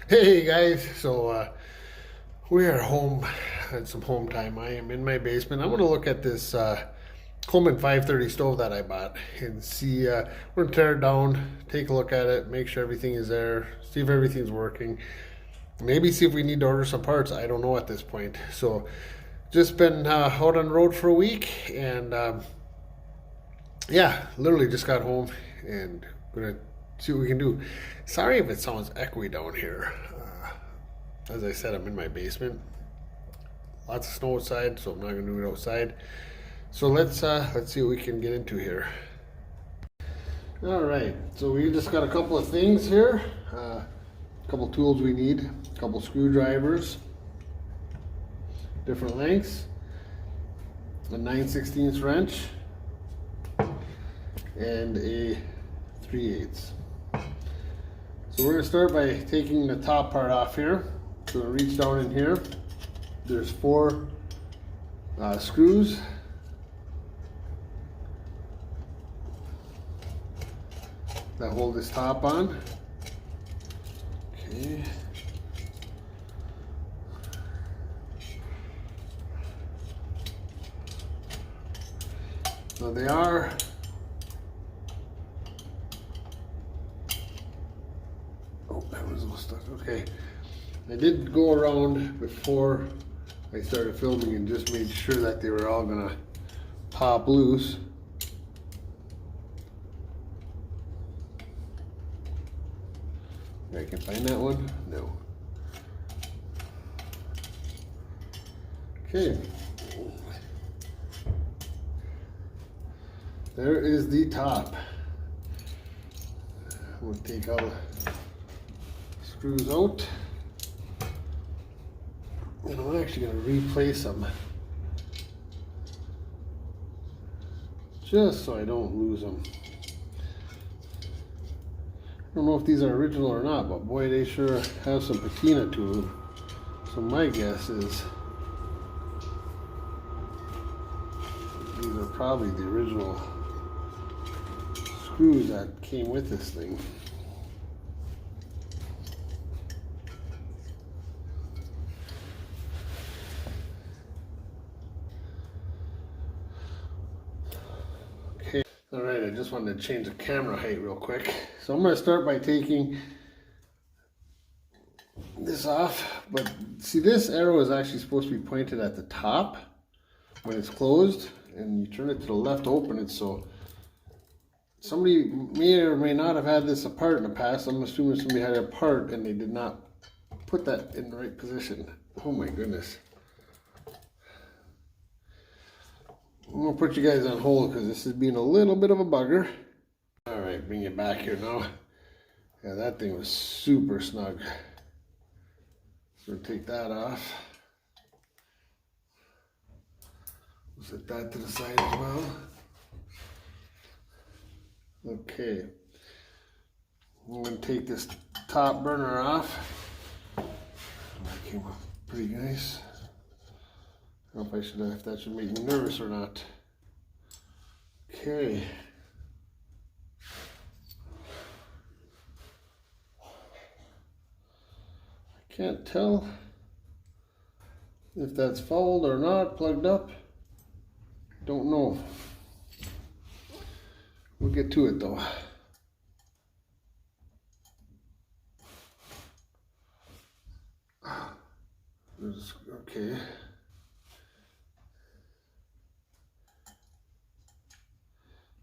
Hey guys, so we are home. Had some home time. I am in my basement. I'm going to look at this Coleman 530 stove that I bought and see. We're going to tear it down, take a look at it, make sure everything is there, see if everything's working. Maybe see if we need to order some parts. I don't know at this point. So just been out on the road for a week, and yeah, literally just got home and gonna see what we can do. Sorry if it sounds echoey down here. As I said, I'm in my basement. Lots of snow outside, so I'm not gonna do it outside. So let's see what we can get into here. All right, so we just got a couple of things here. A couple tools we need. A couple screwdrivers, different lengths. A 9/16 wrench and a 3/8. So we're gonna start by taking the top part off here. So reach down in here. There's 4 screws. That hold this top on. Okay. So they are that was all stuck. Okay. I did go around before I started filming and just made sure that they were all gonna pop loose. I can find that one? No. Okay. There is the top. I'm gonna take all the screws out. And I'm actually going to replace them just so I don't lose them. I don't know if these are original or not, but boy, they sure have some patina to them. So my guess is these are probably the original screws that came with this thing. Alright, I just wanted to change the camera height real quick. So I'm going to start by taking this off. But see, this arrow is actually supposed to be pointed at the top when it's closed. And you turn it to the left to open it. So somebody may or may not have had this apart in the past. I'm assuming somebody had it apart and they did not put that in the right position. Oh my goodness. I'm gonna put you guys on hold because this is being a little bit of a bugger. All right, bring it back here now. Yeah, that thing was super snug. So take that off. We'll set that to the side as well. Okay. I'm gonna take this top burner off. That came off pretty nice. I don't know if that should make me nervous or not. Okay. I can't tell if that's fouled or not, plugged up. Don't know. We'll get to it though. Okay.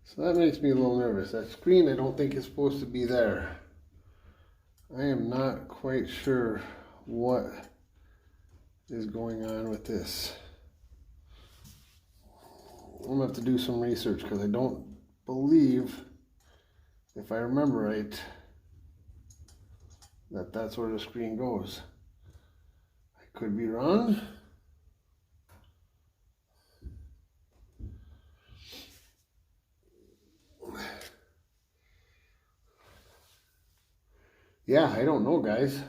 So that makes me a little nervous. That screen I don't think is supposed to be there. I am not quite sure what is going on with this. I'm gonna have to do some research because I don't believe, if I remember right, that that's where the screen goes. I could be wrong. Yeah, I don't know, guys.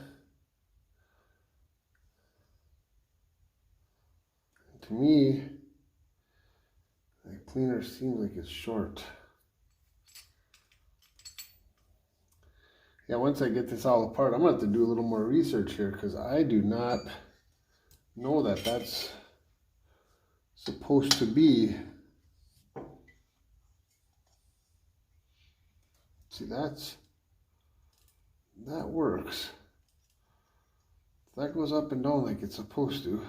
To me, the cleaner seems like it's short. Yeah, once I get this all apart, I'm gonna have to do a little more research here because I do not know that that's supposed to be. See, that works. That goes up and down like it's supposed to.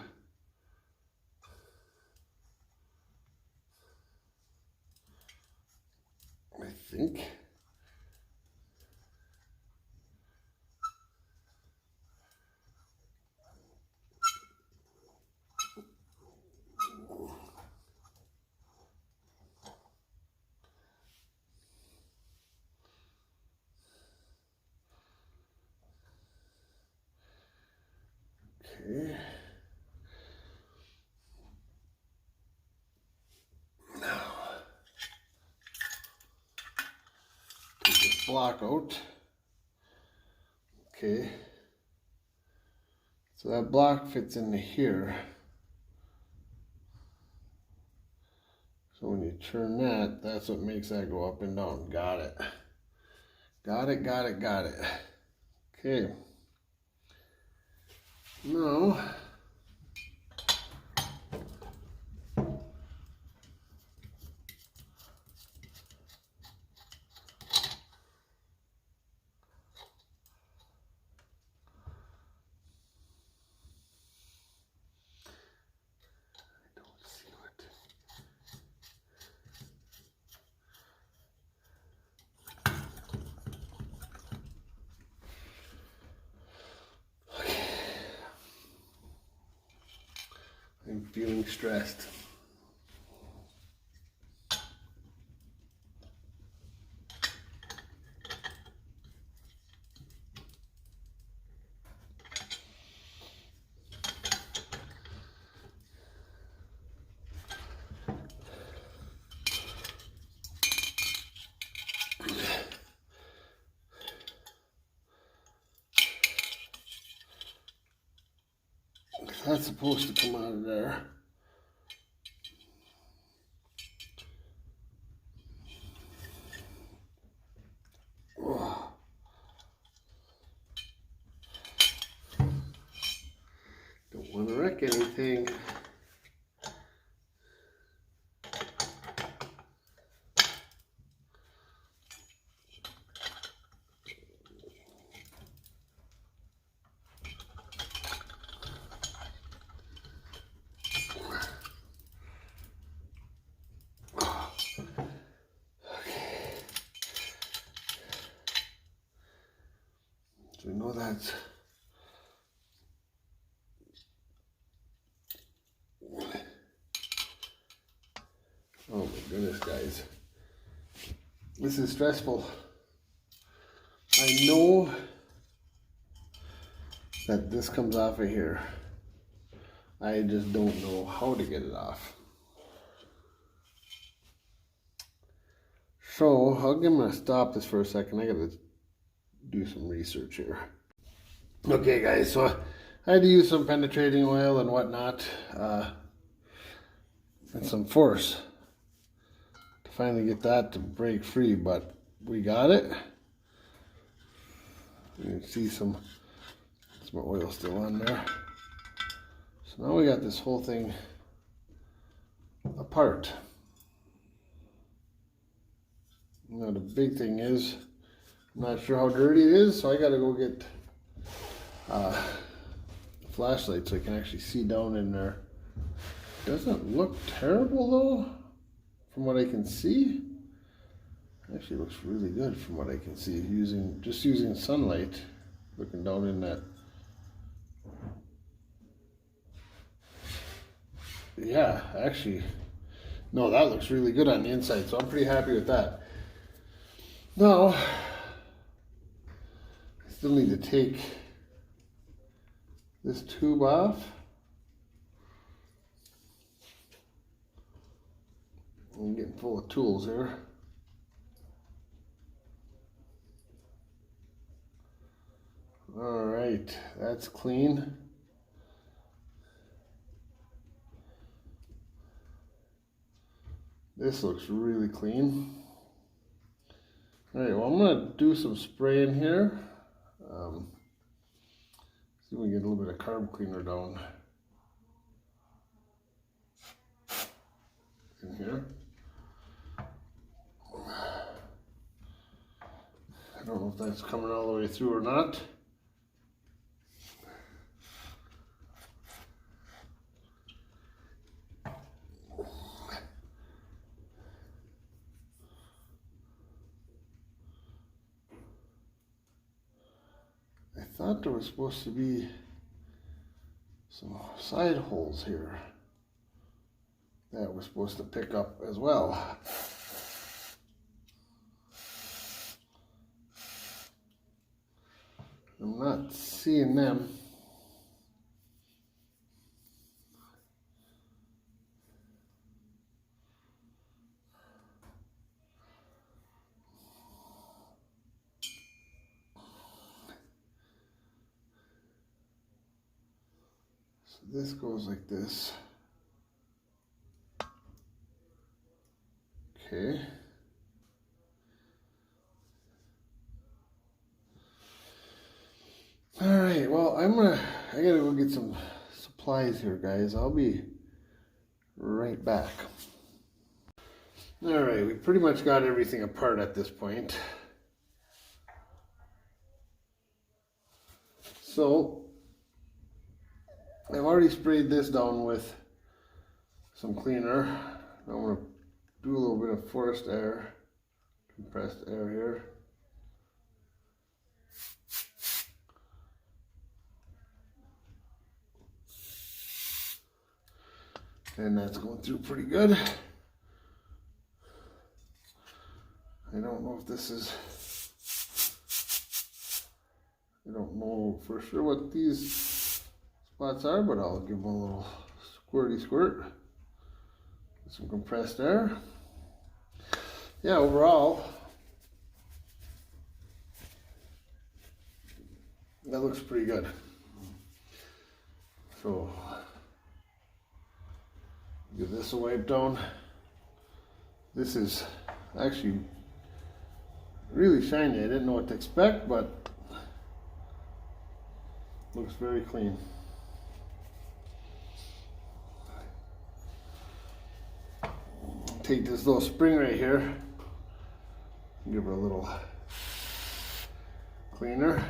I think. Okay. Now, take this block out. Okay. So that block fits into here. So when you turn that, that's what makes that go up and down. Got it. Got it, got it, got it. Okay. Now, I'm feeling stressed. That's supposed to come out of there. Oh. Don't want to wreck anything. So we know that's oh my goodness, guys. This is stressful. I know that this comes off of here. I just don't know how to get it off. So I'm gonna stop this for a second. I gotta do some research here. Okay guys, so I had to use some penetrating oil and whatnot, and some force to finally get that to break free, but we got it. You can see some oil still on there. So now we got this whole thing apart. Now the big thing is, I'm not sure how dirty it is, so I gotta go get a flashlight so I can actually see down in there. Doesn't look terrible though, from what I can see. Actually looks really good from what I can see, just using sunlight, looking down in that. Yeah, actually, no, that looks really good on the inside, so I'm pretty happy with that. Now, I still need to take this tube off. I'm getting full of tools here. All right, that's clean. This looks really clean. Alright, well I'm going to do some spray in here. See if we can get a little bit of carb cleaner down in here. I don't know if that's coming all the way through or not. I thought there was supposed to be some side holes here that we're supposed to pick up as well. I'm not seeing them. So this goes like this. Okay. All right, well, I gotta go get some supplies here, guys. I'll be right back. All right, we pretty much got everything apart at this point. So, I've already sprayed this down with some cleaner. I'm gonna do a little bit of forced air, compressed air here. And that's going through pretty good. I don't know if this is, I don't know for sure what these spots are, but I'll give them a little squirty squirt. Some compressed air. Yeah, overall, that looks pretty good. So, give this a wipe down. This is actually really shiny. I didn't know what to expect, but looks very clean. Take this little spring right here, give her a little cleaner,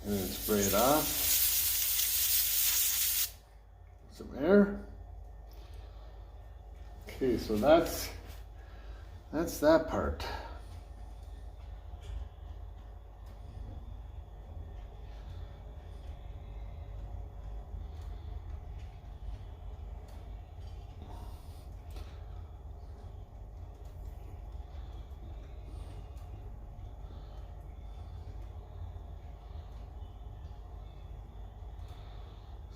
and then spray it off. Some air. Okay, so that's that part.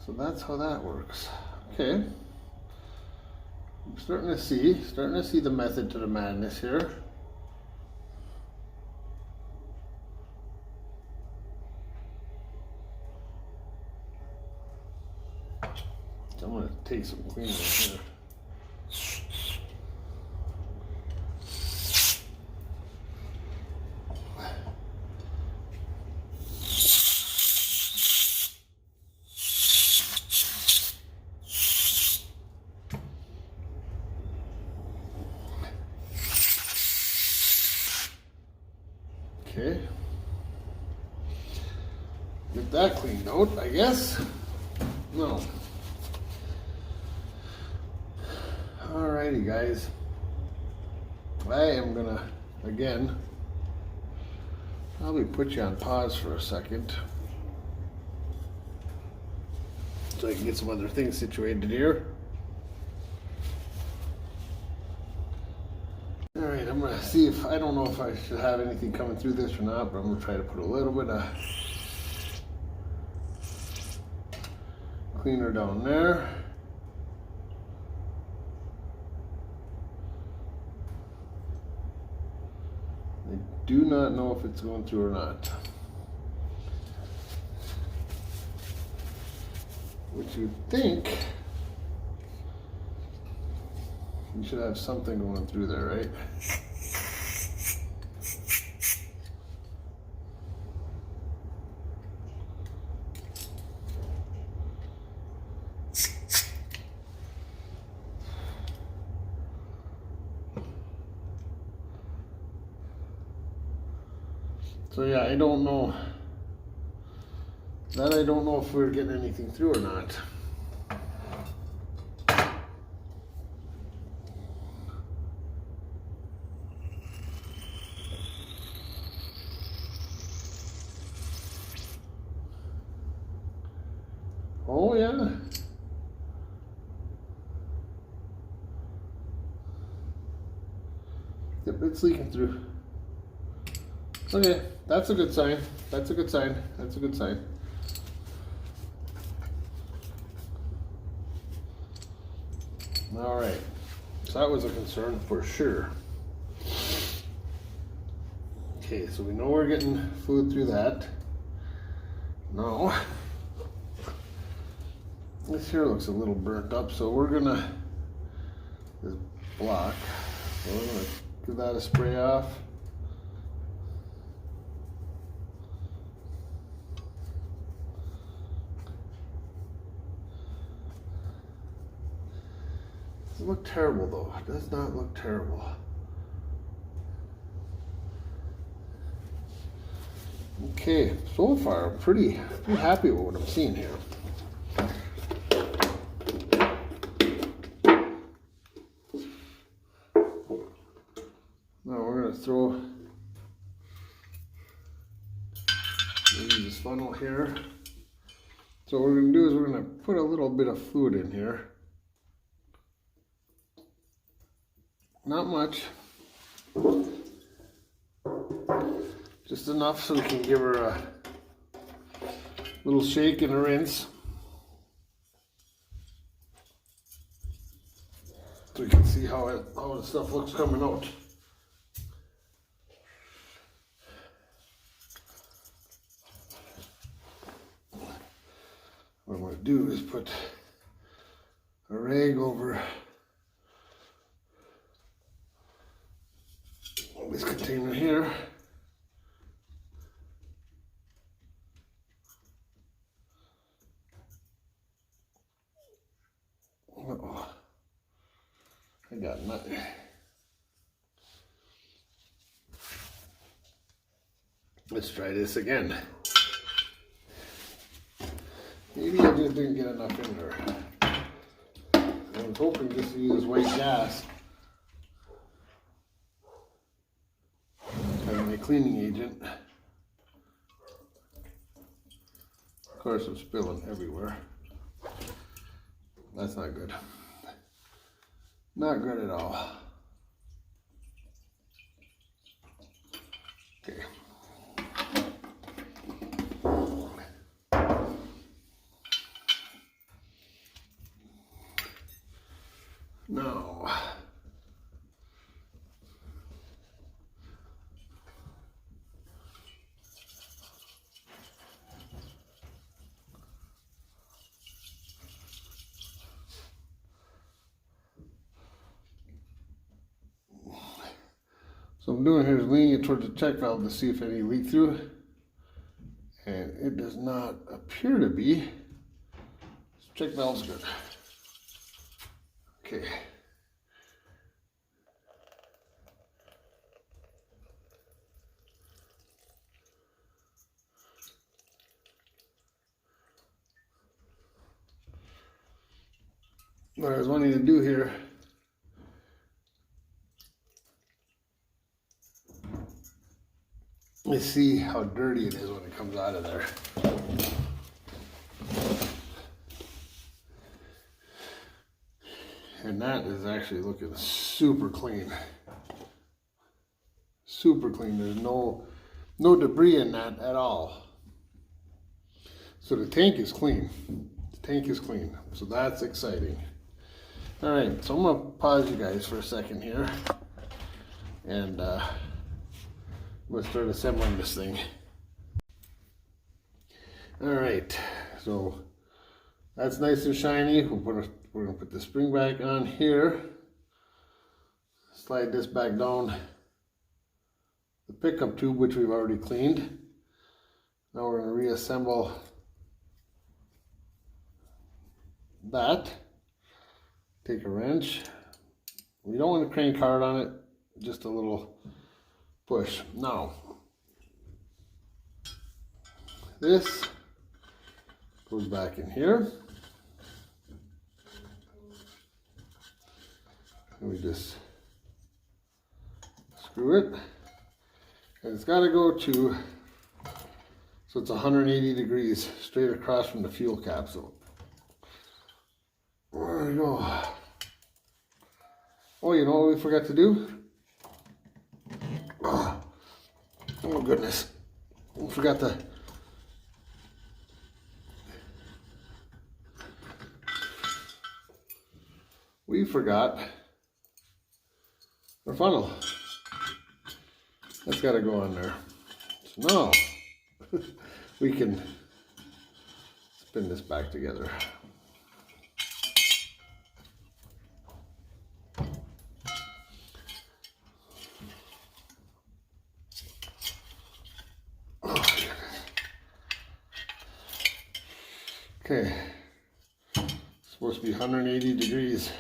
So that's how that works. Okay. I'm starting to see the method to the madness here. So I'm going to take some cleaner here. Okay, get that cleaned out, I guess. No. Alrighty, guys. I am gonna, again, probably put you on pause for a second so I can get some other things situated here. Alright, I'm gonna see if, I don't know if I should have anything coming through this or not, but I'm gonna try to put a little bit of cleaner down there. I do not know if it's going through or not. Which you think you should have something going through there, right? So yeah, I don't know. That I don't know if we're getting anything through or not. Oh yeah. Yep, it's leaking through. Okay, that's a good sign. That's a good sign. That's a good sign. All right, so that was a concern for sure. Okay, so we know we're getting fluid through that. Now, this here looks a little burnt up, so we're gonna, this block, so we're gonna give that a spray off. Doesn't look terrible though. It does not look terrible. Okay, so far I'm pretty happy with what I'm seeing here. Now we're gonna throw this funnel here. So what we're gonna do is we're gonna put a little bit of fluid in here. Not much. Just enough so we can give her a little shake and a rinse. So we can see how the stuff looks coming out. What I'm going to do is put a rag over this container here. Uh-oh. I got nothing. Let's try this again. Maybe I just didn't get enough in there. I was hoping just to use white gas as my cleaning agent. Of course, I'm spilling everywhere. That's not good. Not good at all. Okay. Now, so what I'm doing here is leaning it towards the check valve to see if any leak through, and it does not appear to be. Check valve's good. Okay. What I was wanting to do here is see how dirty it is when it comes out of there. And that is actually looking super clean. Super clean. There's no debris in that at all. So the tank is clean. The tank is clean. So that's exciting. All right, so I'm gonna pause you guys for a second here, and let's start assembling this thing. All right, so that's nice and shiny. We're gonna put the spring back on here. Slide this back down the pickup tube, which we've already cleaned. Now we're gonna reassemble that. Take a wrench. We don't want to crank hard on it, just a little push. Now, this goes back in here. And we just screw it. And it's got to go to, so it's 180 degrees straight across from the fuel capsule. There we go. Oh, you know what we forgot to do? Oh goodness. We forgot to our funnel. That's got to go on there. So now we can spin this back together. Okay, it's supposed to be 180 degrees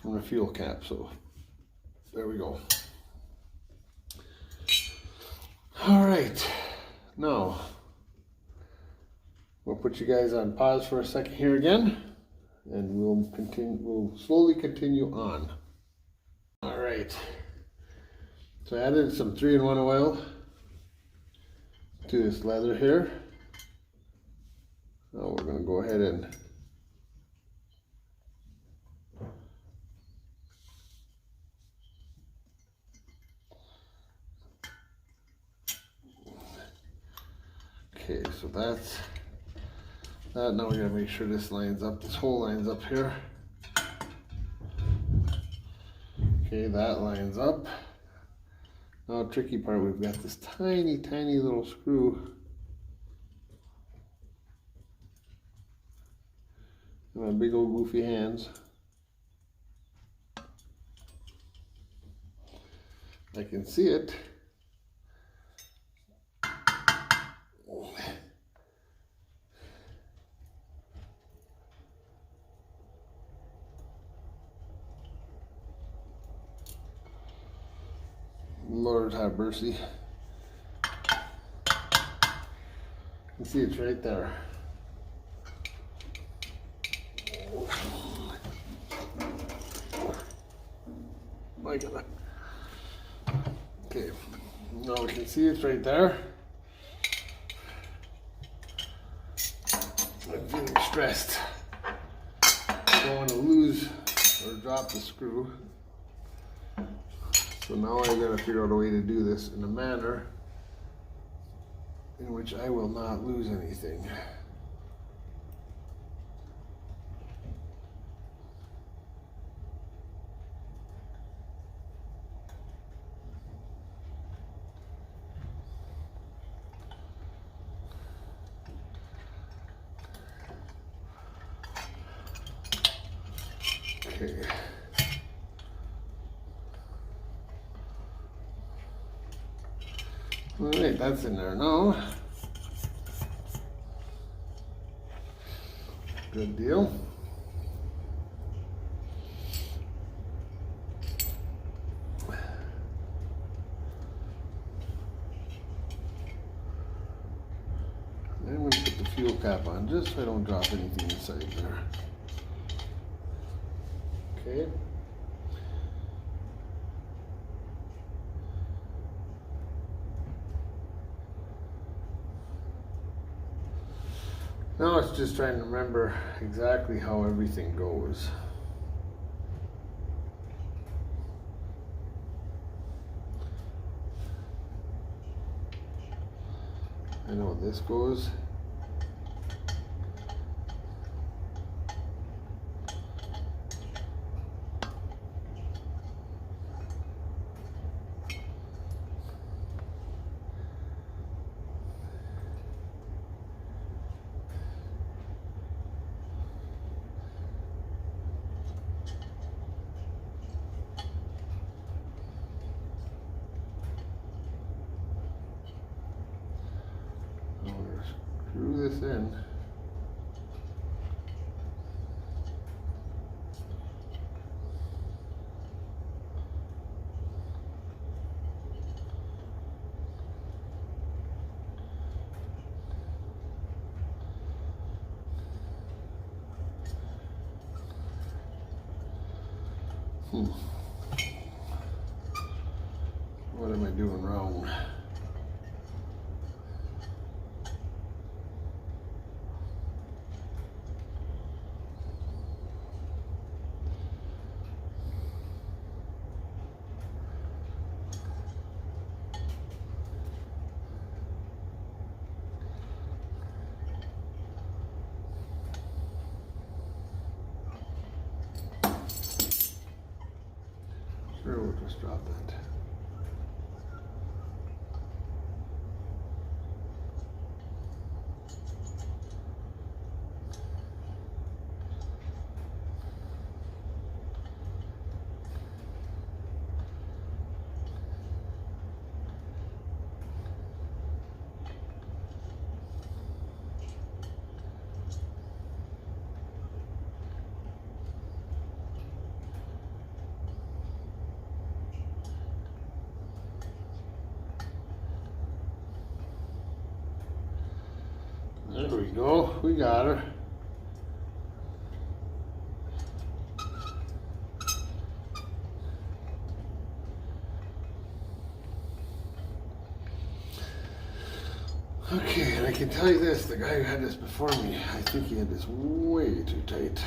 from the fuel cap, so there we go. All right, now we'll put you guys on pause for a second here again, and we'll slowly continue on. All right, so I added some 3-in-1 oil to this leather here. Now we're going to go ahead and okay, so that's that. Now we got to make sure this lines up, this hole lines up here. Okay, that lines up. Now the tricky part, we've got this tiny little screw. My big old goofy hands. I can see it. Lord have mercy. You can see it's right there. My God. Okay, now we can see it's right there. I'm feeling stressed. I don't want to lose or drop the screw. So now I gotta figure out a way to do this in a manner in which I will not lose anything. Okay. All right, that's in there now. Good deal. I'm going to put the fuel cap on just so I don't drop anything inside there. Okay. Now it's just trying to remember exactly how everything goes. I know this goes. Screw this in. What am I doing wrong? Sure, we'll just drop that. There we go, we got her. Okay, and I can tell you this, the guy who had this before me, I think he had this way too tight.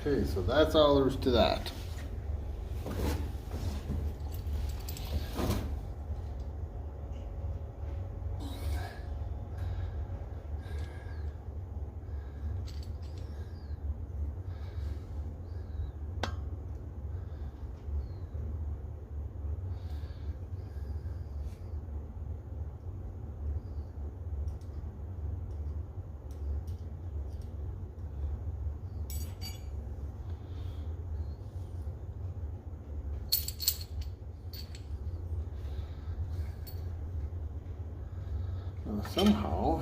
Okay, so that's all there is to that. Somehow,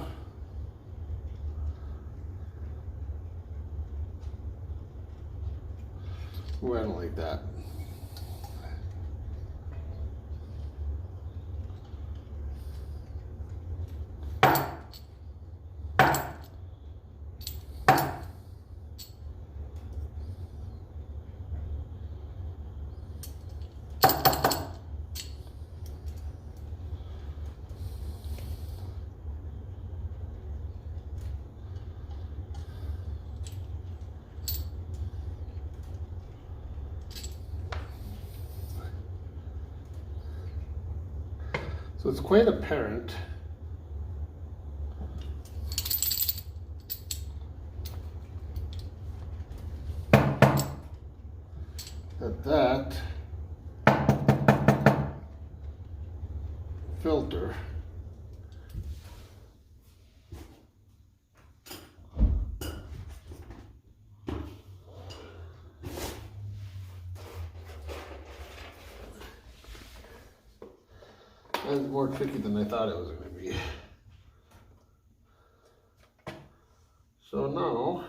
ooh, I don't like that. So it's quite apparent that filter is more tricky than I thought it was going to be. So now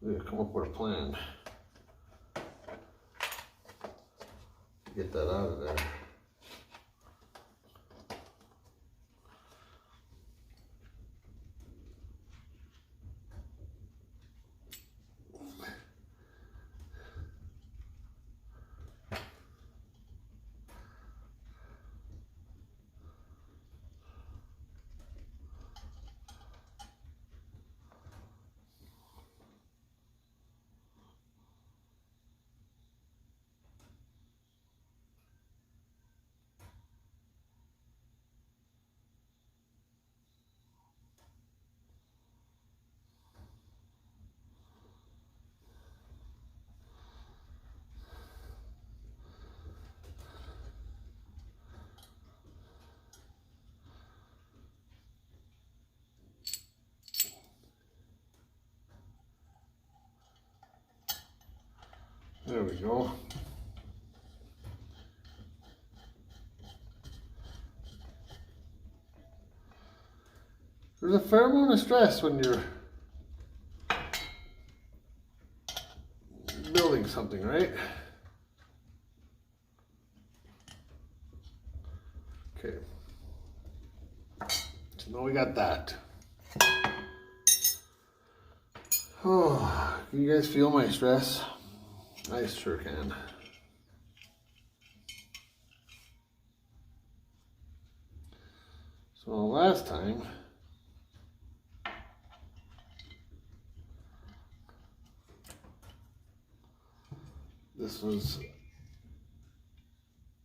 we gotta come up with a plan to get that out of there. There we go. There's a fair amount of stress when you're building something, right? Okay. So now we got that. Oh, can you guys feel my stress? I sure can. So last time, this was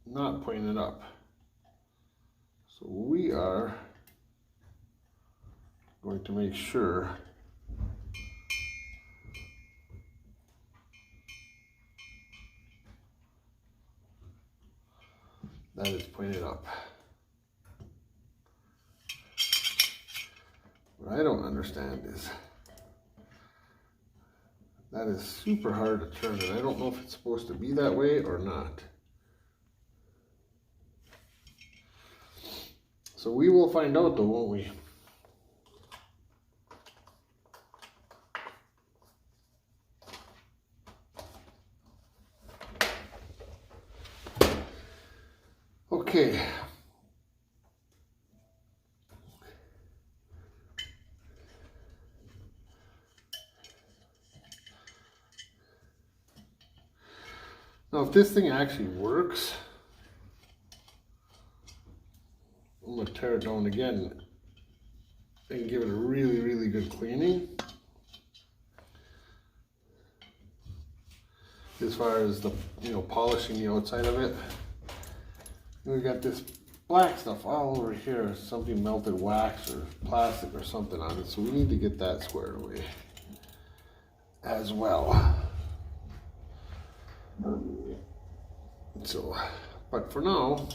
not pointed up. So we are going to make sure that is pointed up. What I don't understand is that is super hard to turn, and I don't know if it's supposed to be that way or not. So we will find out though, won't we? Okay. Now if this thing actually works, I'm going to tear it down again and give it a really good cleaning. As far as the, polishing the outside of it. We got this black stuff all over here, something melted wax or plastic or something on it, so we need to get that squared away as well. So, but for now,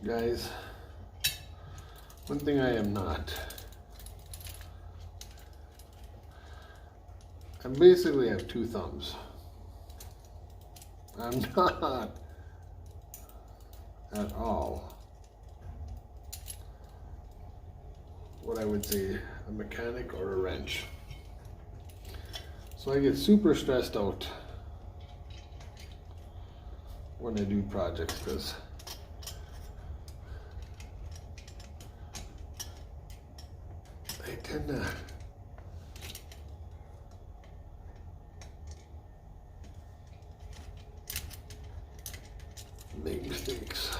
guys, one thing I am not, I basically have two thumbs. I'm not at all what I would say a mechanic or a wrench. So I get super stressed out when I do projects because I tend to make mistakes.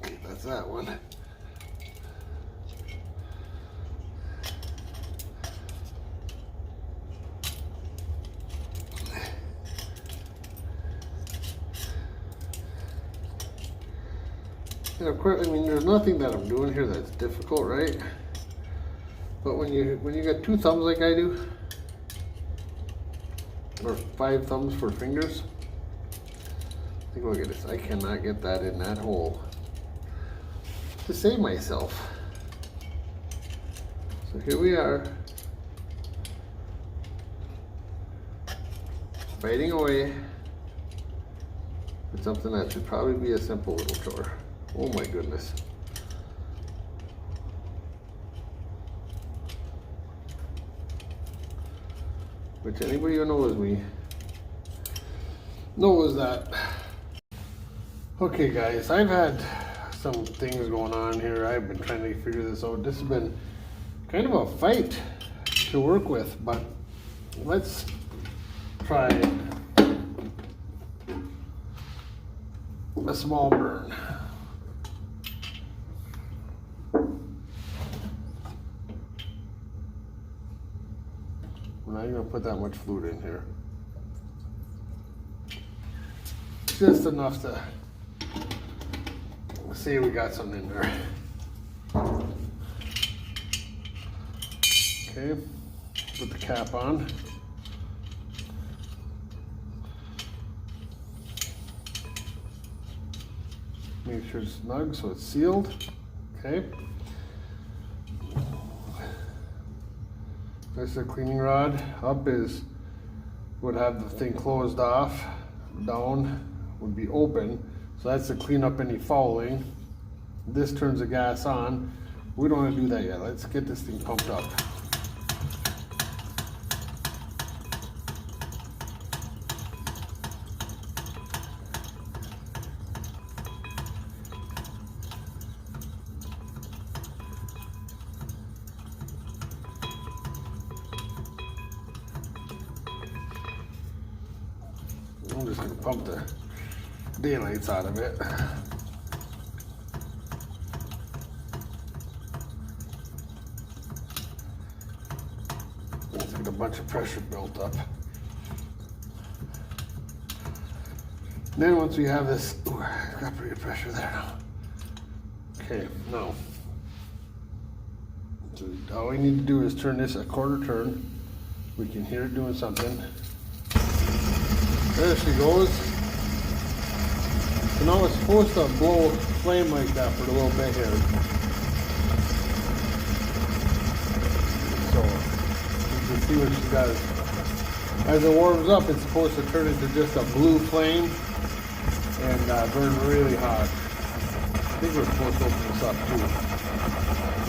Okay, that's that one. And of course, I mean, there's nothing that I'm doing here that's difficult, right? But when you got two thumbs like I do, or 5 thumbs for fingers, take a look at this. I cannot get that in that hole to save myself. So here we are, fighting away with something that should probably be a simple little chore. Oh my goodness. Which anybody who knows me knows that. Okay guys, I've had some things going on here. I've been trying to figure this out. This has been kind of a fight to work with, but let's try a small burn. I'm not even gonna put that much fluid in here. Just enough to see we got something in there. Okay, put the cap on. Make sure it's snug so it's sealed. Okay. There's the cleaning rod. Up is would have the thing closed off. Down would be open. So that's to clean up any fouling. This turns the gas on. We don't want to do that yet. Let's get this thing pumped up. I'm just going to pump the daylights out of it. Let's get a bunch of pressure built up. And then once we have this, I've got pretty good pressure there now. Okay, now, so all we need to do is turn this a quarter turn. We can hear it doing something. There she goes. So now it's supposed to blow flame like that for a little bit here. So you can see what she does. As it warms up, it's supposed to turn into just a blue flame and burn really hot. I think we're supposed to open this up too.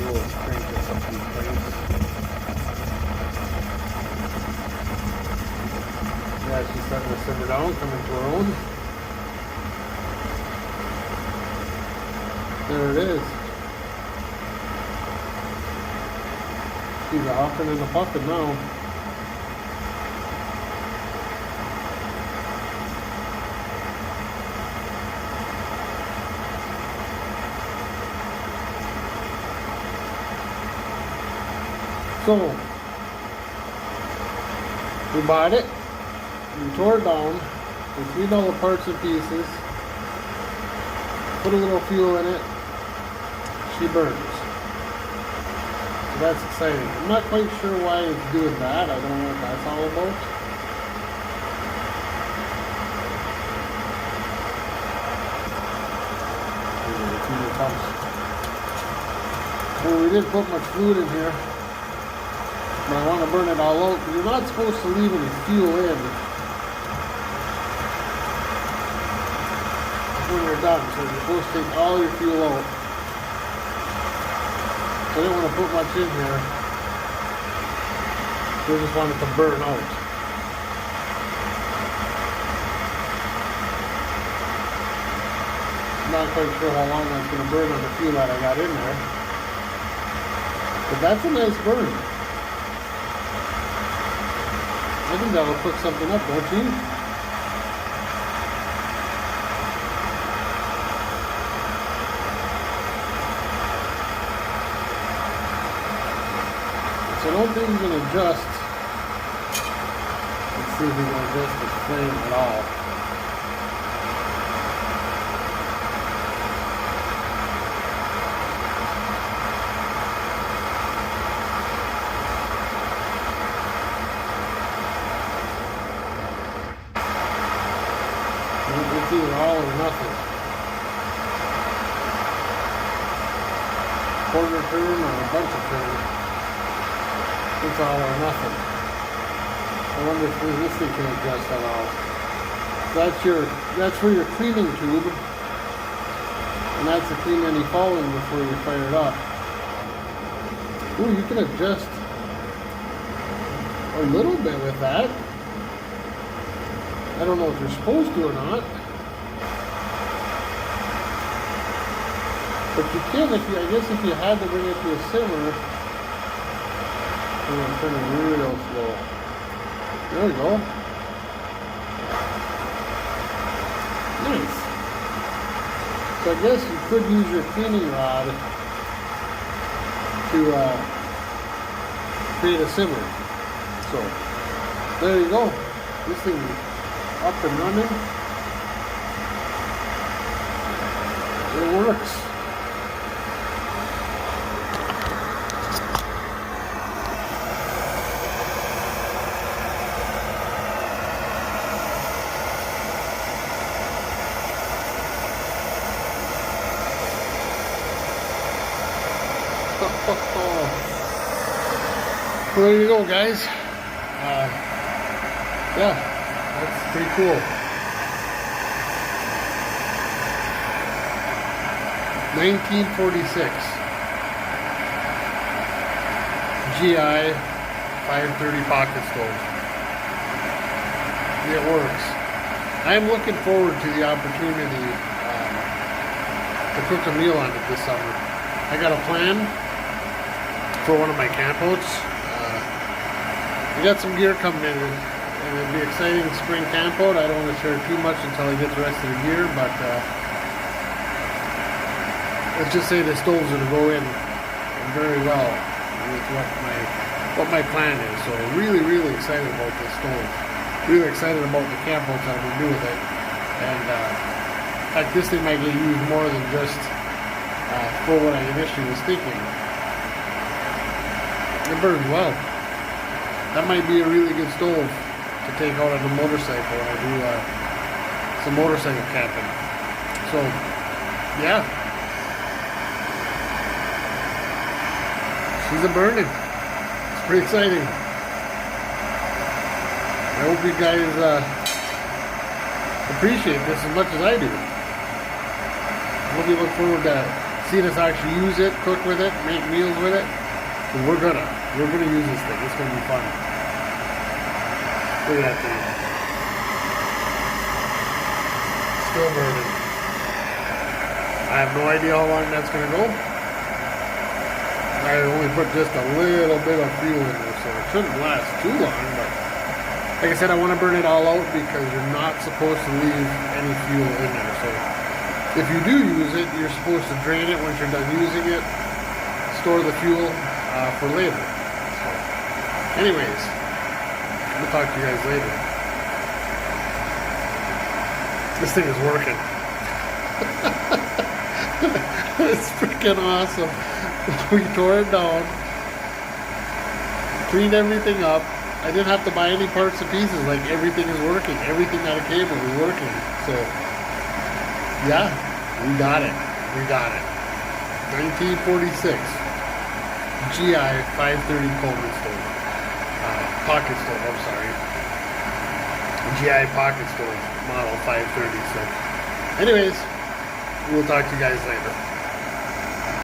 We'll crank this up these flames. Yeah, she's starting to simmer down, coming to her own. There it is. She's a huffing and a puffing now. So, we bought it. We tore it down, we cleaned all the parts and pieces, put a little fuel in it, she burns. So that's exciting. I'm not quite sure why it's doing that. I don't know what that's all about. Well, we didn't put much fluid in here, but I want to burn it all out. You're not supposed to leave any fuel in when you're done, so you're supposed to take all your fuel out. So I didn't want to put much in here. We just want it to burn out. I'm not quite sure how long that's going to burn on the fuel that I got in there. But that's a nice burn. I think that will cook something up, don't you? So I don't think we can adjust. Let's see if we can adjust the flame at all. It's either all or nothing. Quarter turn or a bunch of turns. It's all or nothing. I wonder if this thing can adjust at all. That's for your cleaning tube, and that's to clean any fouling before you fire it up. Ooh, you can adjust a little bit with that. I don't know if you're supposed to or not, but you can I guess if you had to bring it to a simmer. I'm going to turn it real slow. There we go. Nice. So I guess you could use your cleaning rod to create a simmer. So there you go. This thing is up and running. It works. Well, there you go, guys. Yeah, that's pretty cool. 1946. GI 530 Pocket Stove. It works. I am looking forward to the opportunity to cook a meal on it this summer. I got a plan for one of my campouts. I got some gear coming in, and it'll be exciting spring campout. I don't want to share too much until I get the rest of the gear, but let's just say the stove's going to go in very well with what my plan is. So really excited about this stove. Really excited about the campouts that I'm going to do with it. And in fact, this thing might get used more than just for what I initially was thinking. It burns well. That might be a really good stove to take out on the motorcycle when I do some motorcycle camping. So, yeah. She's a burning. It's pretty exciting. I hope you guys appreciate this as much as I do. I hope you look forward to seeing us actually use it, cook with it, make meals with it. And we're gonna use this thing. It's gonna be fun. Look at that thing. Still burning. I have no idea how long that's gonna go. I only put just a little bit of fuel in there, so it shouldn't last too long, but like I said, I want to burn it all out because you're not supposed to leave any fuel in there. So if you do use it, you're supposed to drain it once you're done using it, store the fuel for later. So, anyways, we'll talk to you guys later. This thing is working. It's freaking awesome. We tore it down, cleaned everything up. I didn't have to buy any parts and pieces. Like, everything is working. Everything on the cable is working. So, yeah, we got it. We got it. 1946 GI 530 Coleman stove. Pocket stove, I'm sorry. GI Pocket Stove, model 530. So, anyways, we'll talk to you guys later.